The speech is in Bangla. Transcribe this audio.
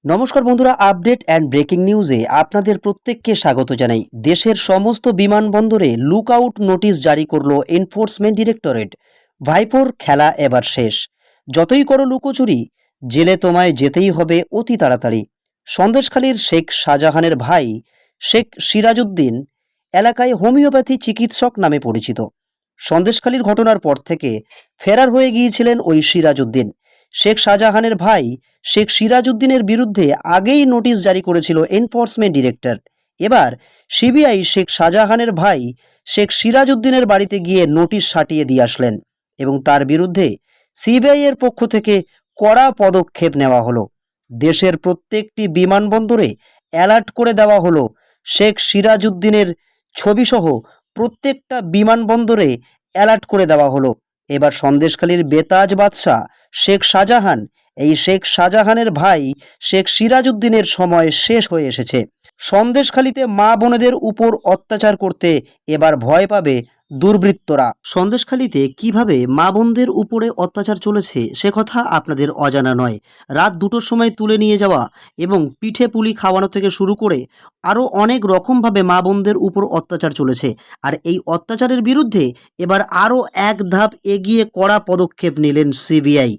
নমস্কার বন্ধুরা, আপডেট অ্যান্ড ব্রেকিং নিউজে আপনাদের প্রত্যেককে স্বাগত জানাই। দেশের সমস্ত বিমানবন্দরে লুকআউট নোটিশ জারি করলো এনফোর্সমেন্ট ডিরেক্টরেট। ভাইপোর খেলা এবার শেষ। যতই করো লুকোচুরি, জেলে তোমায় যেতেই হবে অতি তাড়াতাড়ি। সন্দেশখালীর শেখ শাহজাহানের ভাই শেখ সিরাজউদ্দিন এলাকায় হোমিওপ্যাথি চিকিৎসক নামে পরিচিত। সন্দেশখালীর ঘটনার পর থেকে ফেরার হয়ে গিয়েছিলেন ওই সিরাজউদ্দিন। শেখ শাহজাহানের ভাই শেখ সিরাজউদ্দিনের বিরুদ্ধে আগেই নোটিশ জারি করেছিল এনফোর্সমেন্ট ডিরেক্টর। এবার সিবিআই শেখ শাহজাহানের ভাই শেখ সিরাজউদ্দিনের বাড়িতে গিয়ে নোটিশ সাটিয়ে দিয়ে আসলেন এবং তার বিরুদ্ধে সিবিআই এর পক্ষ থেকে কড়া পদক্ষেপ নেওয়া হলো। দেশের প্রত্যেকটি বিমানবন্দরে অ্যালার্ট করে দেওয়া হলো। শেখ সিরাজউদ্দিনের ছবিসহ প্রত্যেকটা বিমানবন্দরে অ্যালার্ট করে দেওয়া হলো। এবার সন্দেশখালীর বেতাজ বাদশাহ শেখ শাহজাহান, এই শেখ শাহজাহানের ভাই শেখ সিরাজউদ্দিনের সময় শেষ হয়ে এসেছে। সন্দেশখালীতে মা বোনেদের উপর অত্যাচার করতে এবার ভয় পাবে দুর্বৃত্তরা। সন্দেশখালীতে কিভাবে মা বোনদের উপরে অত্যাচার চলেছে সে কথা আপনাদের অজানা নয়। রাত 2টোর সময় তুলে নিয়ে যাওয়া এবং পিঠে পুলি খাওয়ানো থেকে শুরু করে আরও অনেক রকমভাবে মা বোনদের উপর অত্যাচার চলেছে। আর এই অত্যাচারের বিরুদ্ধে এবার আরও এক ধাপ এগিয়ে কড়া পদক্ষেপ নিলেন সিবিআই।